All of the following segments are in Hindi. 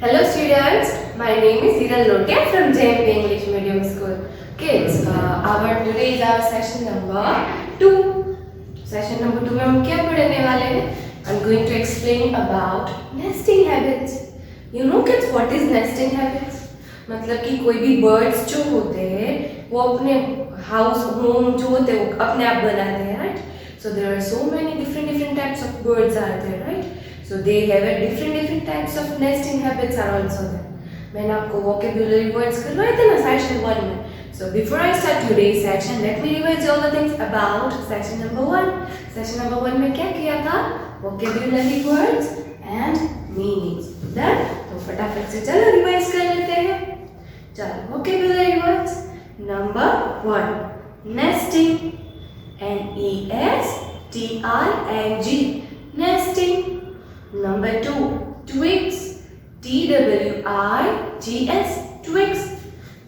Hello students, my name is Hiral Lotia from JMP English Medium School. Kids, our today is our session number 2. Session number 2 में हम क्या पढ़ने वाले हैं? I'm going to explain about nesting habits. You know kids what is nesting habits? मतलब कि कोई भी birds जो होते हैं वो अपने house home जो होते हैं वो अपने आप बनाते हैं, right? So there are so many different types of birds are there, right? So they have a different types of nesting habits are also there. मैंने आपको vocabulary words करवाए थे ना section 1 में. So before I start today's section, let me revise all the things about section number 1. Section number 1 में क्या किया था? Vocabulary words and meanings. Done? तो फटाफट से चलो revise कर लेते हैं. चलो vocabulary words. Number 1, nesting. N-E-S-T-I-N-G. Nesting. Number 2, twigs. T-W-I-G-S. Twigs.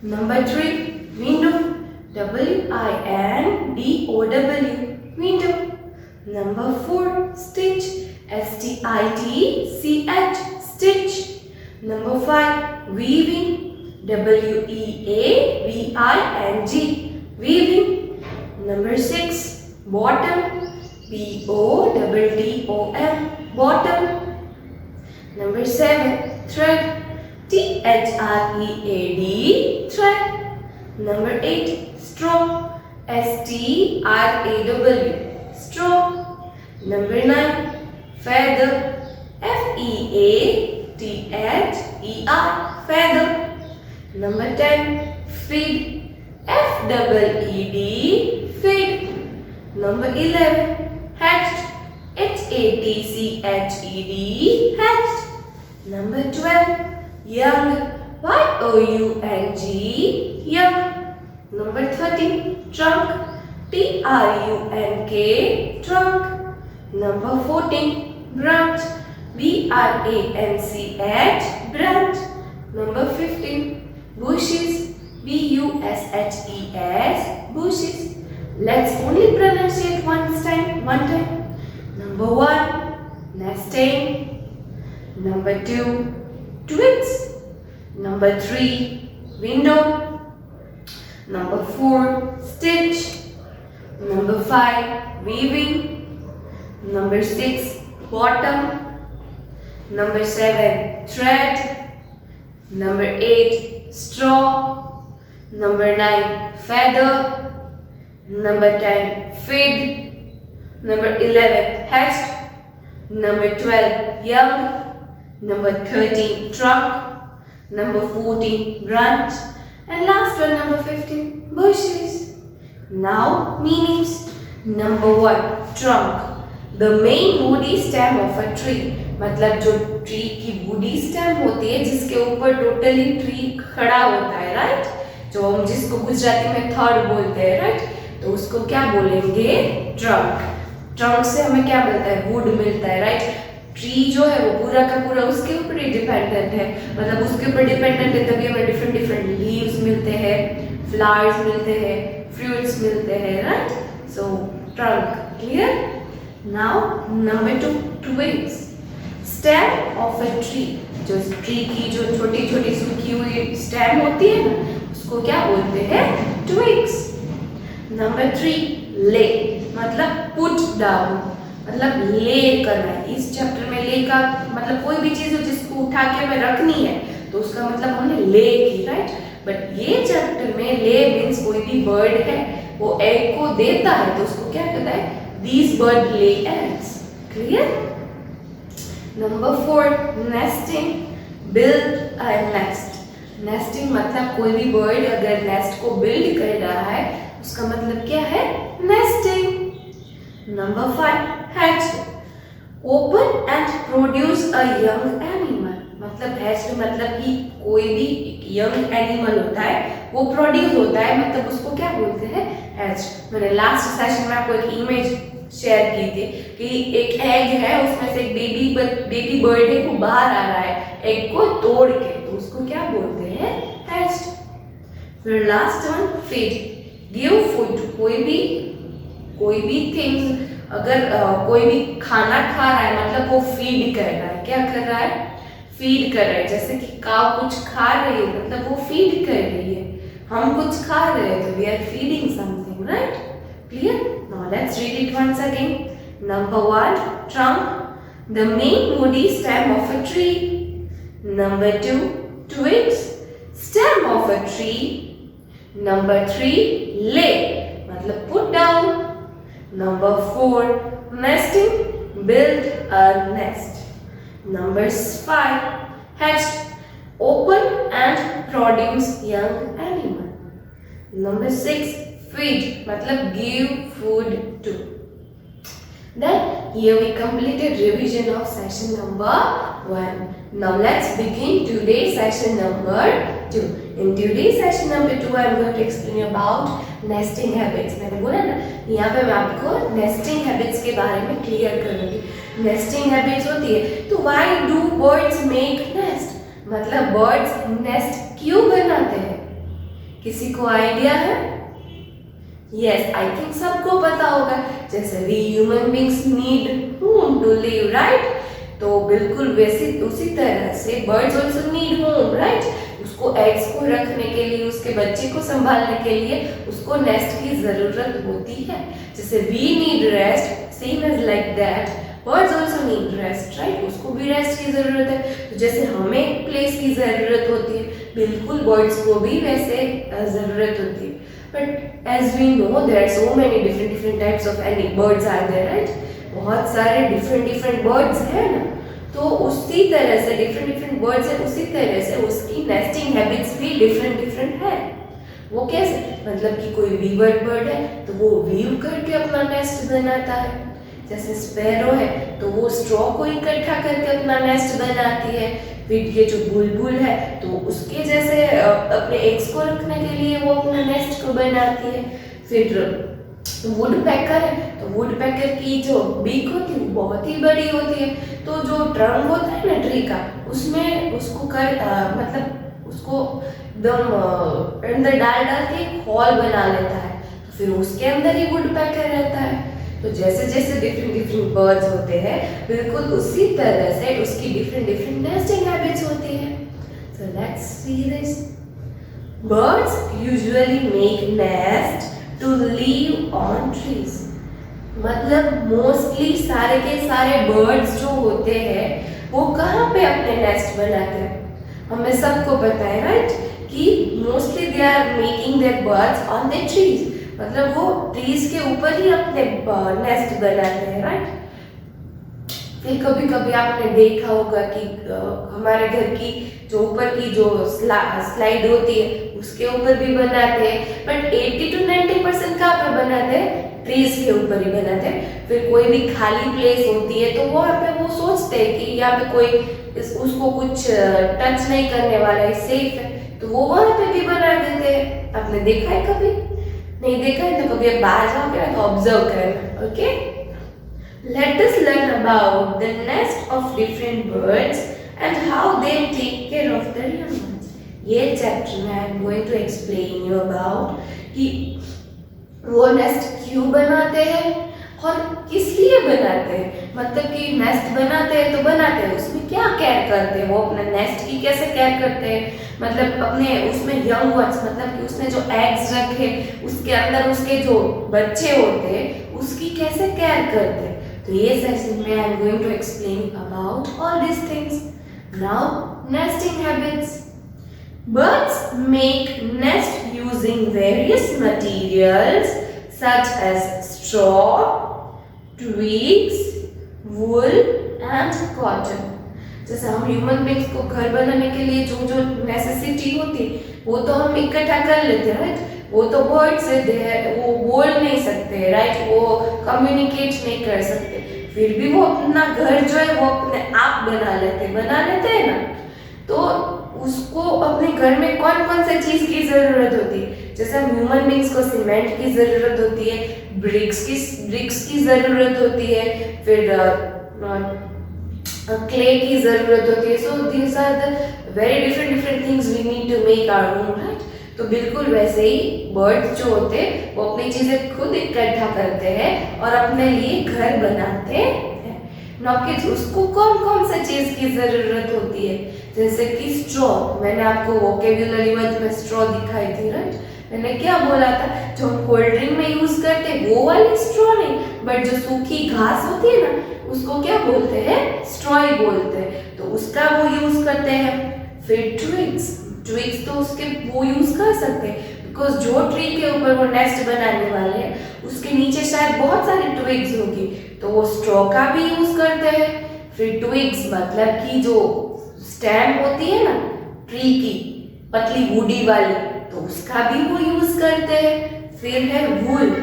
Number 3, window. W-I-N-D-O-W. Window. Number 4, stitch. S-T-I-T-C-H. Stitch. Number 5, weaving. W-E-A-V-I-N-G. Weaving. Number 6, bottom. B-O-T-T-O-M. Bottom. Number 7, thread. T-H-R-E-A-D. Thread. Number 8, straw. S-T-R-A-W. Straw. Number 9, feather. F-E-A-T-H-E-R. Feather. Number 10, feed. F-E-E-D. Feed. Number 11, hatched. H-A-T-C-H-E-D. Hatched. Number 12, young. Y-O-U-N-G. Young. Number 13, trunk. T-R-U-N-K. Trunk. Number 14, branch. B-R-A-N-C-H. Branch. Number 15, bushes. B-U-S-H-E-S. Bushes. Let's only pronunciate one time. Number 1, nesting. Number 2, twigs. Number 3, window. Number 4, stitch. Number 5, weaving. Number 6, bottom. Number 7, thread. Number 8, straw. Number 9, feather. Number 10, feed. Number 11, hatched. Number 12, young. Number 13, trunk. Number 14, branch. And last one, number 15, bushes. Now, meanings. Number 1, trunk. The main woody stem of a tree. मतलब जो ट्री की वुडी स्टेम होती है जिसके ऊपर टोटली ट्री खड़ा होता है, राइट? जो हम जिसको गुजराती में थड़ बोलते हैं, राइट? तो उसको क्या बोलेंगे? ट्रंक. ट्रंक से हमें क्या मिलता है? वुड मिलता है, राइट? ट्री जो है वो पूरा का पूरा उसके ऊपर ही डिपेंडेंट है, मतलब उसके ऊपर डिपेंडेंट है तभी हमें डिफरेंट लीव्स मिलते हैं, फ्लावर्स मिलते हैं, फ्रूट्स मिलते हैं, right? So trunk. Clear? Now number 2, twigs. Stem of a tree. जो ट्री की जो छोटी छोटी सूखी हुई स्टेम होती है ना उसको क्या बोलते हैं? ट्विग्स. नंबर 3, ले. मतलब पुट डाउन, मतलब ले करना है. इस चैप्टर में ले का मतलब कोई भी चीज हो जिसको उठा के हमें रखनी है तो उसका मतलब हमने ले की, राइट? बट ये चैप्टर में ले मीन्स कोई भी बर्ड है वो एग को देता है तो उसको क्या कहता है? These bird lay eggs. Clear? Number 4, nesting. Build a nest. Nesting मतलब कोई भी बर्ड अगर नेस्ट को बिल्ड कर रहा है उसका मतलब क्या है? Nesting. Number 5, hatched. Open and produce a young animal. मतलब hatched मतलब कि कोई भी यंग एनिमल होता है वो प्रोड्यूस होता है, मतलब उसको क्या बोलते हैं? hatched. मैंने लास्ट सेशन में आपको एक इमेज शेयर की थी कि एक एग है उसमें से एक बेबी बर्ड है वो बाहर आ रहा है एग को तोड़ के, तो उसको क्या बोलते हैं? hatched. फिर last one, feed. Give food. कोई भी थिंग्स अगर कोई भी खाना खा रहा है मतलब वो फीड कर रहा है. क्या कर रहा है? फीड कर रहा है, जैसे कि काव कुछ खा रही है मतलब वो फीड कर रही है, हम कुछ खा रहे हैं तो we are feeding something, right? Clear? Now let's read it once again. Number 1, trunk, the main woody stem of a tree. Number 2, twigs, stem of a tree. Number 3, lay, मतलब put down. Number 4, nesting, build a nest. Number 5, hatch, open and produce young animal. Number 6, feed, मतलब give food to. Then here we completed revision of session number 1. Now let's begin today's session number 2. In today's session number 2 I am going to explain about nesting habits. मैंने बोला ना यहाँ पे मैं आपको nesting habits के बारे में क्लियर करूँगी. Nesting habits होती है तो why do birds make nest? मतलब birds nest क्यों बनाते हैं? किसी को आइडिया है? Yes, I think सबको पता होगा. जैसे we human beings need home to live, right? तो बिल्कुल वैसे उसी तरह से birds also need home, right? उसको eggs को रखने के लिए, उसके बच्चे को संभालने के लिए उसको nest की जरूरत होती है. जैसे we need rest, same as like that. Birds also need rest, right? उसको भी रेस्ट की जरूरत है. तो जैसे हमें प्लेस की जरूरत होती है, बिल्कुल बर्ड्स को भी वैसे जरूरत होती है. But as we know, there are so many different types of any birds are there, right? बहुत सारे different birds हैं ना. तो उसी तरह से different birds है, उसी तरह से उसकी nesting habits भी different है. वो कैसे? मतलब कि कोई weaver bird है तो वो weave करके अपना नेस्ट बनाता है. जैसे स्पैरो है तो वो स्ट्रॉ को इकट्ठा करके अपना नेस्ट बनाती है. फिर ये जो बुलबुल है तो उसके जैसे अपने एग्स को रखने के लिए वो अपना नेस्ट को बनाती है. फिर वुड पैकर है तो वुड पैकर की जो बीक होती है वो बहुत ही बड़ी होती है. तो जो ट्रंक होता है ना ट्री का, उसमें उसको मतलब उसको एकदम अंदर डाल के हॉल बना लेता है. तो फिर उसके अंदर ही वुड पैकर रहता है. तो जैसे जैसे डिफरेंट बर्ड्स होते हैं बिल्कुल उसी तरह से उसकी डिफरेंट नेस्टिंग हैबिट्स होती है. So let's see this. Birds usually make nest to live on trees. मतलब मोस्टली सारे के सारे बर्ड्स जो होते हैं वो कहाँ पे अपने नेस्ट बनाते हैं? हमें सबको पता है, राइट? कि mostly they are making their birds on the trees. मतलब वो ट्रीज के ऊपर ही अपने नेस्ट बनाते हैं, राइट? फिर कभी कभी आपने देखा होगा कि हमारे घर की जो ऊपर की जो स्लाइड होती है उसके ऊपर भी बनाते हैं. बट 80 to 90% कहाँ पे बनाते हैं? ट्रीज के ऊपर ही बनाते हैं. फिर कोई भी खाली प्लेस होती है तो वहाँ पे वो सोचते हैं कि यहाँ पे कोई उसको कुछ टच नहीं करने वाला है, सेफ है, तो वो वहाँ पे भी बना देते हैं. आपने देखा है? कभी नहीं देखा है तो कभी आप बाहर जाओगे तो ऑब्जर्व करना. Okay, let us learn about the nest of different birds and how they take care of their young ones. ये चैप्टर में I am going to explain you about कि वो नेस्ट क्यों बनाते हैं और किस लिए बनाते हैं. मतलब कि नेस्ट बनाते हैं तो बनाते हैं, उसमें क्या केयर करते हैं, वो अपने नेस्ट की कैसे केयर करते हैं. मतलब अपने उसमें यंग वंस मतलब कि उसने जो एग्स रखे उसके अंदर उसके जो बच्चे होते हैं उसकी कैसे केयर करते हैं. तो ये सेशन में I am going to explain about all this things. Now nesting habits. Birds make nest using various materials such as straw, twigs, wool and cotton. जैसे हम ह्यूमन बींग्स को घर बनाने के लिए जो जो नेसेसिटी होती वो तो हम इकट्ठा कर लेते हैं, राइट? वो तो बर्ड्स है, वो बोल नहीं सकते, राइट? वो कम्युनिकेट नहीं कर सकते, फिर भी वो अपना घर जो है वो अपने आप बना लेते हैं ना. तो उसको अपने घर में कौन कौन सी चीज की जरूरत होती है? जैसे हम ह्यूमन बींग्स को सीमेंट की जरूरत होती है, ब्रिक्स की जरूरत होती है, फिर क्ले की जरूरत होती है. So these are the very different things we need to make our home, right? तो बिल्कुल वैसे ही बर्ड्स जो होते हैं वो अपनी चीजें खुद इकट्ठा करते हैं और अपने लिए घर बनाते हैं. नाउ किड्स, उसको कौन कौन सा चीज की जरूरत होती है? जैसे कि स्ट्रॉ, मैंने आपको वोकेबुलरी वर्ड में स्ट्रॉ दिखाई थी, राइट? मैंने क्या बोला था, जो हम कोल्ड ड्रिंक में यूज करते हैं वो वाली स्ट्रॉ नहीं, बट जो सूखी घास होती है ना, उसको क्या बोलते हैं? स्ट्रॉ ही बोलते हैं, तो उसका वो यूज करते हैं। फिर ट्विग्स, ट्विग्स तो उसके वो यूज कर सकते हैं, बिकॉज जो ट्री के ऊपर वो नेस्ट बनाने वाले हैं उसके नीचे शायद बहुत सारी ट्विग्स होगी, तो वो स्ट्रॉ का भी यूज करते हैं। फिर ट्विग्स मतलब कि जो स्टेम होती है ना ट्री की, पतली वुडी वाली, तो उसका भी वो यूज करते हैं। फिर है वुल,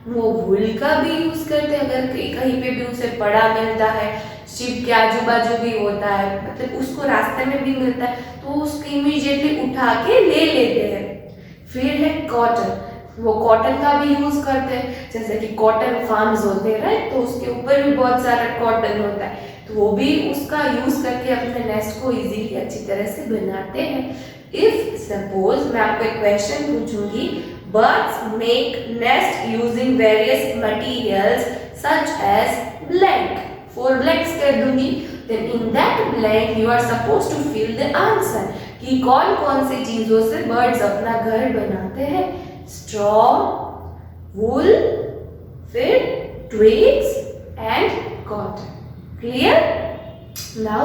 वो वुल का भी यूज करते हैं, अगर कहीं पे भी उसे पड़ा मिलता है, शिप के आजू बाजू भी होता है, मतलब उसको रास्ते में भी मिलता है, तो उसको इमीडिएटली उठा के ले लेते हैं। फिर है कॉटन, वो कॉटन का भी यूज करते हैं, जैसे कि कॉटन फार्म्स होते हैं, राइट? तो उसके ऊपर भी बहुत सारा कॉटन होता है, तो वो भी उसका यूज करके अपने नेस्ट को इजीली अच्छी तरह से बनाते हैं। इफ सपोज मैं आपको एक क्वेश्चन पूछूंगी, birds make nest using various materials such as blank, 4 blanks कर दूंगी, then in that blank you are suppose to fill the answer कि कौन कौन सी चीजों से बर्ड्स अपना घर बनाते हैं। स्ट्रॉ, वुल, फिर twigs and cotton. Clear? Now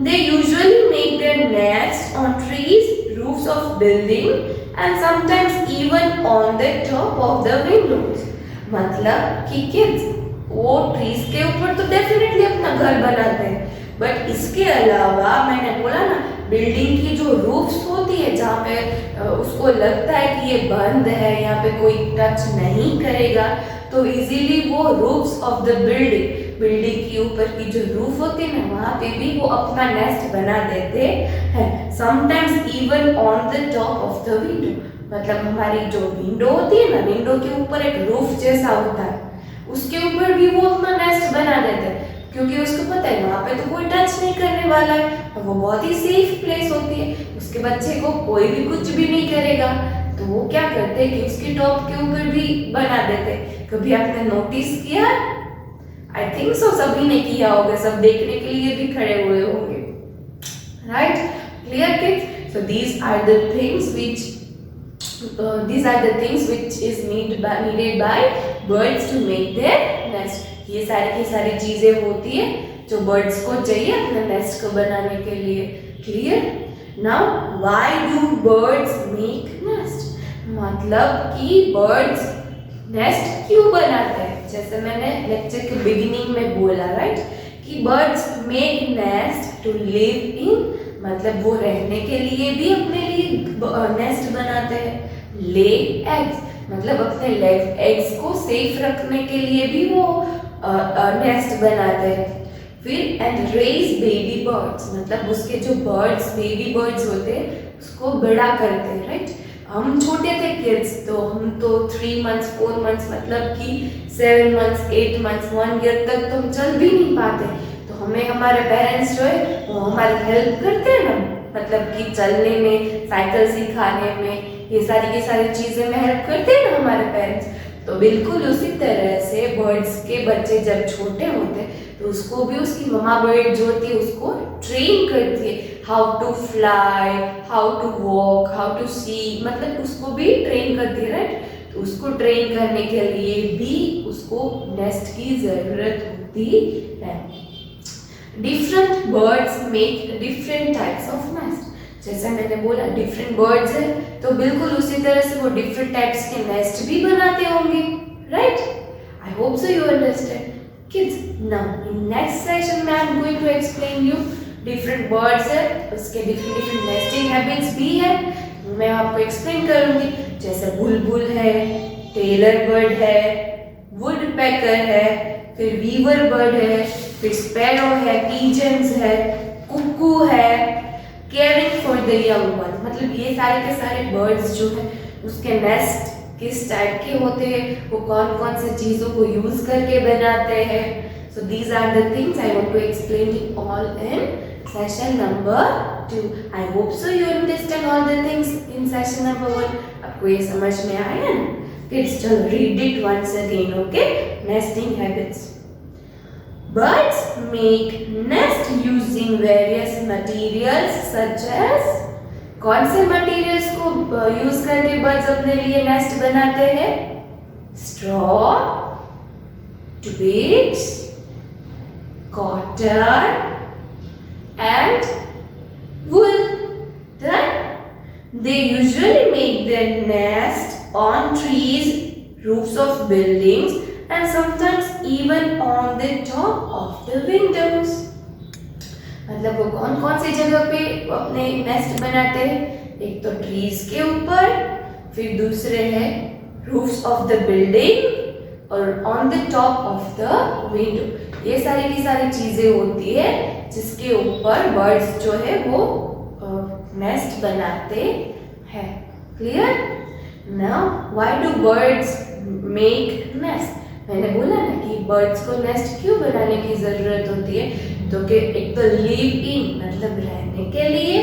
they usually make their nests on trees, roofs of building and sometimes even on the top of the windows. मतलब कि kids वो trees के ऊपर तो definitely अपना घर बनाते हैं, बट इसके अलावा मैंने बोला ना, बिल्डिंग की जो रूफ्स होती है जहाँ पे उसको लगता है कि ये बंद है, यहाँ पे कोई टच नहीं करेगा, तो इजीली वो रूफ्स ऑफ द बिल्डिंग के ऊपर की जो रूफ होती है ना, वहाँ पे भी वो अपना नेस्ट बना देते हैं। Sometimes even on the top of the window, मतलब हमारी जो विंडो होती है ना, विंडो के ऊपर एक रूफ जैसा होता है, उसके ऊपर भी वो अपना नेस्ट बना देते हैं, क्योंकि उसको पता है वहाँ पे तो कोई टच नहीं करने वाला है और वो बहुत ही सेफ प्लेस होती है, उसके बच्चे को कोई भी कुछ भी नहीं करेगा, तो वो क्या करते हैं कि उसके टॉप के ऊपर भी बना देते हैं। कभी आपने नोटिस किया? आई थिंक सो सभी ने किया होगा, सब देखने के लिए भी खड़े हुए होंगे, right? Clear kids? So these are the things which is needed by birds to make their nest. ये सारी की सारी चीजें होती है जो बर्ड्स को चाहिए अपने नेस्ट को बनाने के लिए। Clear? Now why do birds make nest, मतलब कि बर्ड्स नेस्ट क्यों बनाते हैं? जैसे मैंने लेक्चर के बिगिनिंग में बोला, राइट, कि birds make nest to live in, मतलब वो रहने के लिए भी अपने लिए नेस्ट बनाते हैं। ले एग्स, मतलब अपने एग्स को सेफ रखने के लिए भी वो नेस्ट बनाते हैं। फिर एंड रेज बेबी बर्ड्स, मतलब उसके जो बर्ड्स बेबी बर्ड्स होते हैं उसको बड़ा करते हैं, राइट? हम छोटे थे किड्स, तो हम तो 3 months 4 months मतलब कि 7 months 8 months 1 year तक तो हम चल भी नहीं पाते, तो हमें हमारे पेरेंट्स जो है वो हमारी हेल्प करते हैं ना, मतलब कि चलने में, साइकिल सिखाने में, ये सारी की सारी चीज़ें में हेल्प करते हैं ना हमारे पेरेंट्स। तो बिल्कुल उसी तरह से बर्ड्स के बच्चे जब छोटे होते हैं तो उसको भी उसकी मम्मा बर्ड जो होती है उसको ट्रेन करती है, how to fly, how to walk, how to see, मतलब उसको भी ट्रेन करती है, राइट? तो उसको ट्रेन करने के लिए भी उसको नेस्ट की जरूरत होती है। Different birds make different types of nest, जैसे मैंने बोला डिफरेंट बर्ड्स है तो बिल्कुल उसी तरह से वो डिफरेंट टाइप्स के नेस्ट भी बनाते होंगे, right? I hope so you understand kids. Now in next session में I am going to explain you different birds है, उसके डिफरेंट नेस्टिंग हैबिट्स भी है, मैं आपको एक्सप्लेन करूंगी, जैसे बुलबुल है, टेलर बर्ड है, वुडपेकर है, फिर वीवर बर्ड है, फिर स्पैरो है, पीजन्स है, कुकू है, caring for the young one, मतलब ये सारे के सारे बर्ड्स जो है उसके नेस्ट किस टाइप के होते हैं, वो कौन कौन से चीज़ों को यूज करके बनाते हैं। So these are the things I want to explain you all in session number 2। I hope so you understand all the things in session number 1। आपको ये समझ में आया ना? किड्स चलो read it once again, okay? Nesting habits. birds make nest using various materials such as, कौन से मटेरियल्स को यूज करके बर्ड्स अपने लिए नेस्ट बनाते हैं? Straw, twigs, cotton and wool. Right? They usually make their nest on trees, roofs of buildings, and sometimes even on the top of the windows. मतलब वो कौन कौन सी जगह पे अपने नेस्ट बनाते हैं? एक तो ट्रीज के ऊपर, फिर दूसरे है roofs of the building और on the top of the window. ये सारी की सारी चीजें होती है जिसके ऊपर बर्ड्स जो है वो नेस्ट बनाते हैं. Clear? Now why do birds make nest? मैंने बोला ना कि बर्ड्स को नेस्ट क्यों बनाने की जरूरत होती है, तो कि एक तो लिव इन मतलब रहने के लिए,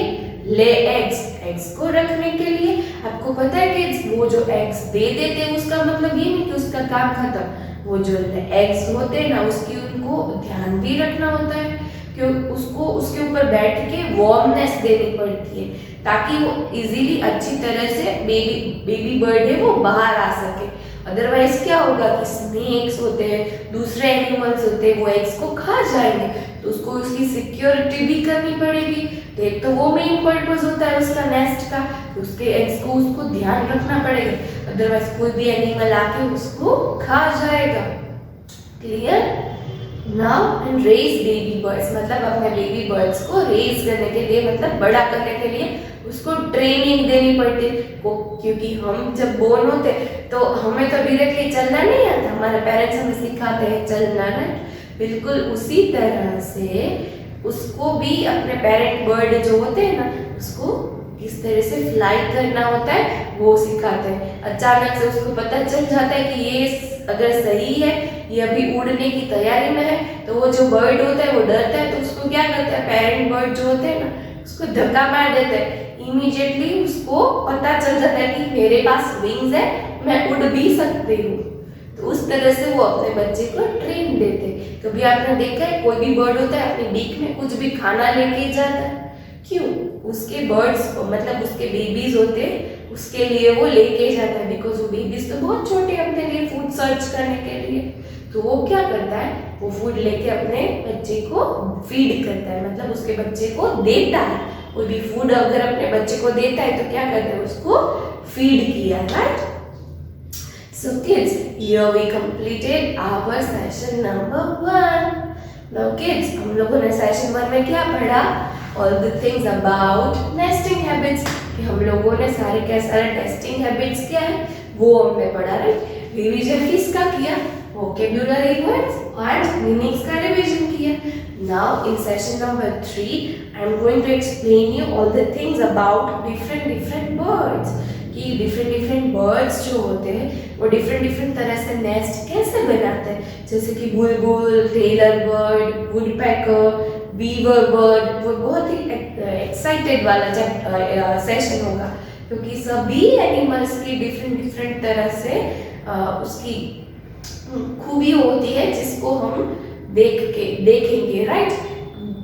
ले एग्स को रखने के लिए. आपको पता है कि वो जो एग्स दे देते हैं उसका मतलब ये नहीं कि उसका काम खत्म. वो जो एग्स होते हैं ना उसकी उनको ध्यान भी रखना होता है कि उसको उसके ऊपर बैठ के वार्मनेस देनी पड़ती है ताकि वो इजीली अच्छी तरह से बेबी बर्ड है वो बाहर आ सके. अदरवाइज क्या होगा कि स्नेक्स होते हैं, दूसरे एनिमल्स होते हैं, वो एग्स को खा जाएंगे, तो उसको उसकी सिक्योरिटी भी करनी पड़ेगी. तो एक तो वो मेन पर्पस होता है उसका नेस्ट का, उसके एग्स को उसको ध्यान रखना पड़ेगा, अदरवाइज कोई भी एनिमल आके उसको खा जाएगा. Clear? Now and raise baby birds मतलब अपने बेबी बर्ड्स को रेज करने के लिए मतलब बड़ा करने के लिए उसको ट्रेनिंग देनी पड़ती है. क्योंकि हम जब बोर्न होते तो हमें तो डायरेक्टली चलना नहीं आता, हमारे पेरेंट्स हमें सिखाते हैं चलना ना. बिल्कुल उसी तरह से उसको भी अपने पेरेंट बर्ड जो होते हैं ना उसको किस तरह से फ्लाई करना होता है वो सिखाते हैं. अचानक से उसको पता चल जाता है कि ये अगर सही है, ये अभी उड़ने की तैयारी में है, तो वो जो बर्ड होता है वो डरता है, तो उसको क्या करता है पेरेंट बर्ड जो होते हैं ना उसको धक्का मार देता है. इमीडिएटली उसको पता चल जाता है कि मेरे पास विंग्स है, मैं उड़ भी सकती हूँ. तो उस तरह से वो अपने बच्चे को ट्रेन देते. कभी आपने देखा है कोई भी बर्ड होता है अपने बीक में कुछ भी खाना लेके जाता है, क्यों? उसके बर्ड्स को मतलब उसके बेबीज होते हैं उसके लिए वो लेके जाता है, बिकॉज वो बेबीज तो बहुत छोटे अपने लिए फूड सर्च करने के लिए. तो वो क्या करता है, वो फूड लेके अपने बच्चे को फीड करता है, मतलब उसके बच्चे को देता है. कोई भी फूड अगर अपने बच्चे को देता है तो क्या करता है, उसको फीड किया. Right? So kids, here we completed our session number 1. Now kids, हम लोगों ने session 1 में क्या पढ़ा? All the things about nesting habits. कि हम लोगों ने सारे क्या सारे nesting habits क्या है वो हमने पढ़ा. राइट? रिवीजन किसका किया? Vocabulary words and meanings का रिवीजन किया. Now in session number 3, I am going to explain you all the things about different birds. कि डिफरेंट बर्ड्स जो होते हैं वो डिफरेंट तरह से नेस्ट कैसे बनाते हैं. जैसे कि बुलबुल, tailor bird, woodpecker, beaver bird. वो बहुत ही एक्साइटेड वाला सेशन होगा क्योंकि सभी एनिमल्स की डिफरेंट तरह से उसकी खूबी होती है जिसको हम देखेंगे. राइट?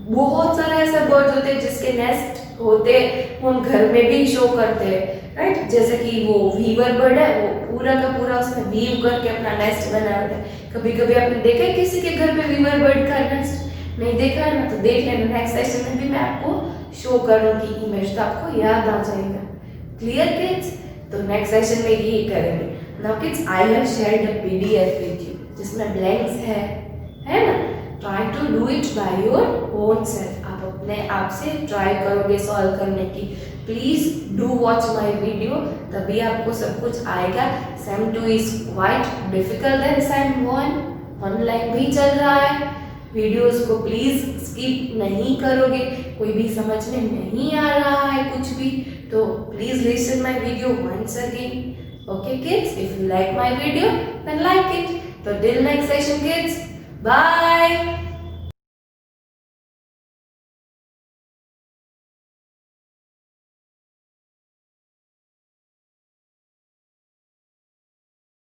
बहुत सारे ऐसे बर्ड्स होते हैं जिसके नेस्ट होते वो हम घर में भी शो करते हैं. राइट? जैसे कि वो वीवर बर्ड है, वो पूरा का पूरा उसने वीव करके अपना नेस्ट बनाया होता है. कभी कभी आपने देखा है किसी के घर पे वीवर बर्ड का नेस्ट? नहीं देखा है ना, तो देख लेना. नेक्स्ट सेशन में भी मैं आपको शो करूंगी इमेज, तो आपको याद आ जाएगा. Clear kids? तो नेक्स्ट सेशन में यही करेंगे. Now kids, I have shared a PDF with you जिसमें ब्लैंक्स है ना. Try to do it by your own self. आप अपने आप से ट्राई करोगे सॉल्व करने की. Please do watch my video, तभी आपको सब कुछ आएगा. Sem 2 is quite difficult than sem 1. Online भी चल रहा है. वीडियोस को प्लीज स्किप नहीं करोगे. कोई भी समझ में नहीं आ रहा है कुछ भी तो please listen my video once again. Okay kids, if you like my video then like it. So till next session kids, bye.